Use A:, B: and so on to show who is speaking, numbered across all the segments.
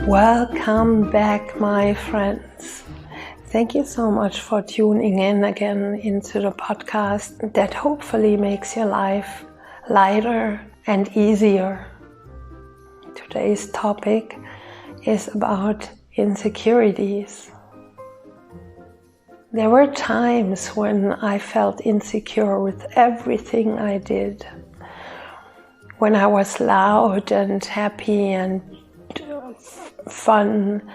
A: Welcome back, my friends. Thank you so much for tuning in again into the podcast that hopefully makes your life lighter and easier. Today's topic is about insecurities. There were times when I felt insecure with everything I did. When I was loud and happy and fun,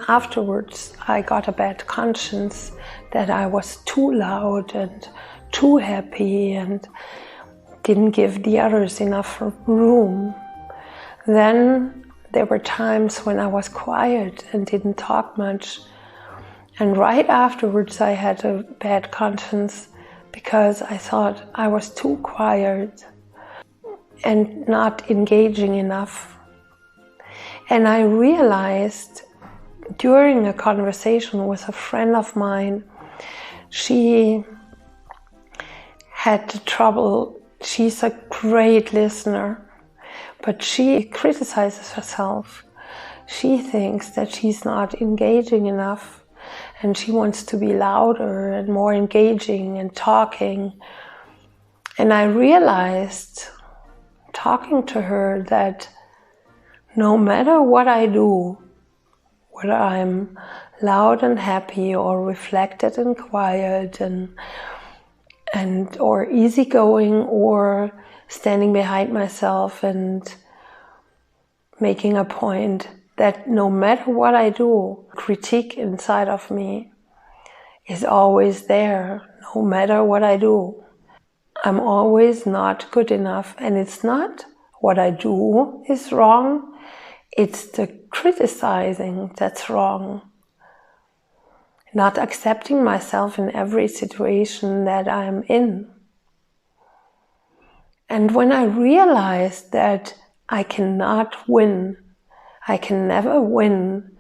A: afterwards I got a bad conscience that I was too loud and too happy and didn't give the others enough room. Then there were times when I was quiet and didn't talk much, and right afterwards I had a bad conscience because I thought I was too quiet and not engaging enough. And I realized during a conversation with a friend of mine, she had trouble. She's a great listener, but she criticizes herself. She thinks that she's not engaging enough, and she wants to be louder and more engaging and talking. And I realized, talking to her, that no matter what I do, whether I'm loud and happy or reflected and quiet and or easygoing or standing behind myself and making a point, that no matter what I do, critique inside of me is always there. No matter what I do, I'm always not good enough. And it's not what I do is wrong. It's the criticizing that's wrong. Not accepting myself in every situation that I'm in. And when I realized that I cannot win, I can never win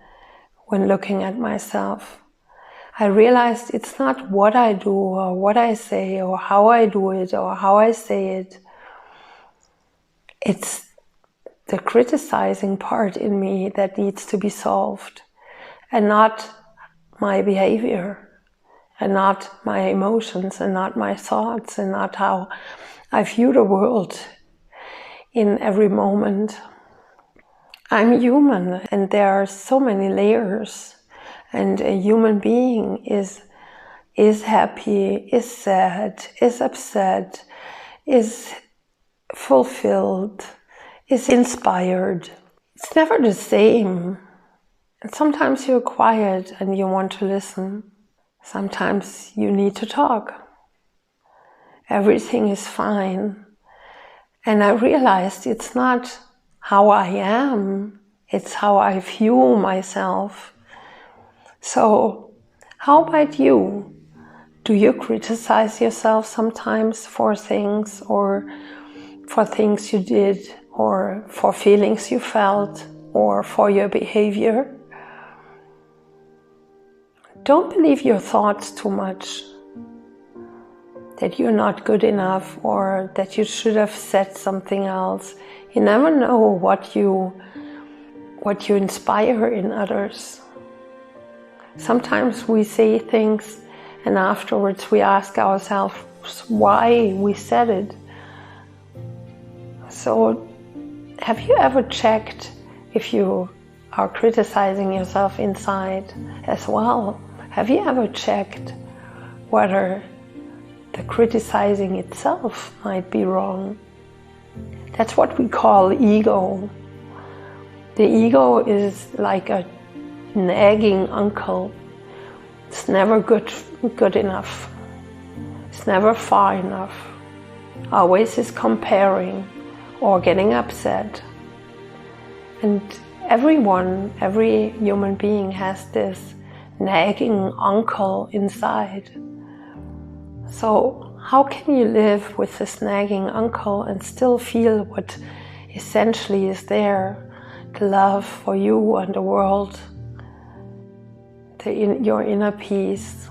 A: when looking at myself, I realized it's not what I do or what I say or how I do it or how I say it. It's the criticizing part in me that needs to be solved, and not my behavior, and not my emotions, and not my thoughts, and not how I view the world in every moment. I'm human, and there are so many layers, and a human being is happy, is sad, is upset, is fulfilled, is inspired. It's never the same. And sometimes you're quiet and you want to listen. Sometimes you need to talk. Everything is fine. And I realized it's not how I am, it's how I view myself. So, how about you? Do you criticize yourself sometimes for things, or for things you did, or for feelings you felt, or for your behavior? Don't believe your thoughts too much, that you're not good enough or that you should have said something else. You never know what you inspire in others. Sometimes we say things and afterwards we ask ourselves why we said it. So, have you ever checked if you are criticizing yourself inside as well? Have you ever checked whether the criticizing itself might be wrong? That's what we call ego. The ego is like a nagging uncle. It's never good enough. It's never far enough. Always is comparing or getting upset. And every human being has this nagging uncle inside. So how can you live with this nagging uncle and still feel what essentially is there? The love for you and the world, your inner peace.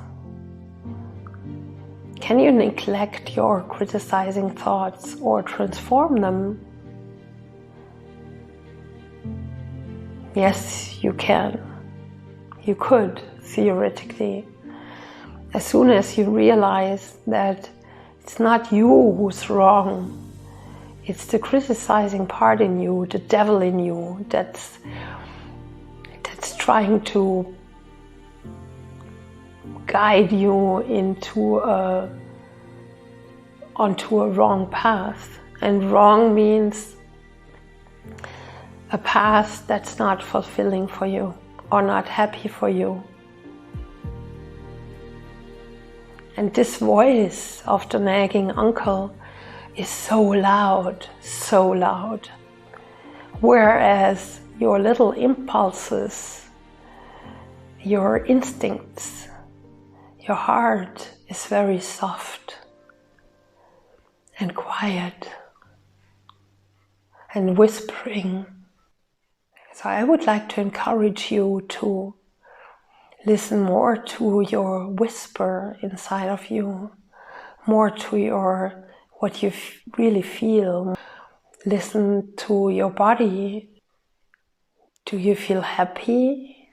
A: Can you neglect your criticizing thoughts or transform them? Yes, you can. You could, theoretically. As soon as you realize that it's not you who's wrong, it's the criticizing part in you, the devil in you, that's trying to guide you onto a wrong path. And wrong means a path that's not fulfilling for you or not happy for you. And this voice of the nagging uncle is so loud, so loud. Whereas your little impulses, your instincts, your heart is very soft and quiet and whispering. So I would like to encourage you to listen more to your whisper inside of you, more to what you really feel. Listen to your body. Do you feel happy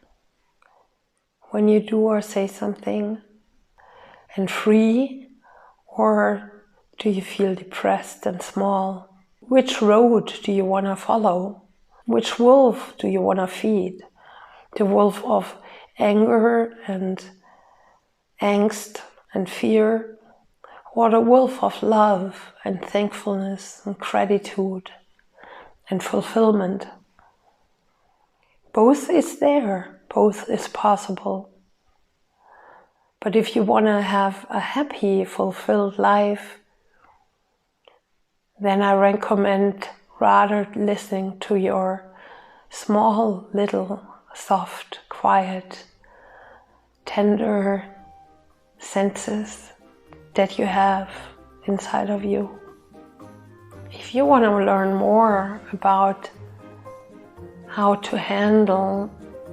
A: when you do or say something and free, or do you feel depressed and small? Which road do you want to follow? Which wolf do you want to feed? The wolf of anger and angst and fear, or the wolf of love and thankfulness and gratitude and fulfillment? Both is there, both is possible. But if you want to have a happy, fulfilled life, then I recommend rather listening to your small, little, soft, quiet, tender senses that you have inside of you. If you want to learn more about how to handle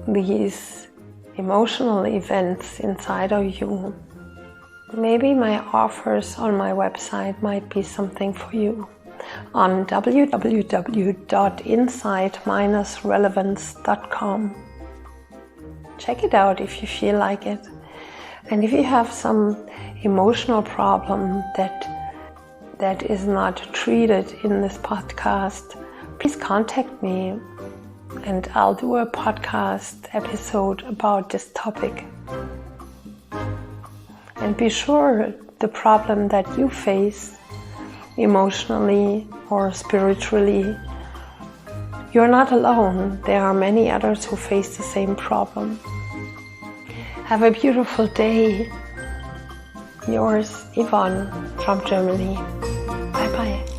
A: these emotional events inside of you, maybe my offers on my website might be something for you. On www.insight-relevance.com. Check it out if you feel like it. And if you have some emotional problem that is not treated in this podcast, please contact me and I'll do a podcast episode about this topic. And be sure the problem that you face emotionally or spiritually, you're not alone. There are many others who face the same problem. Have a beautiful day. Yours, Yvonne from Germany. Bye bye.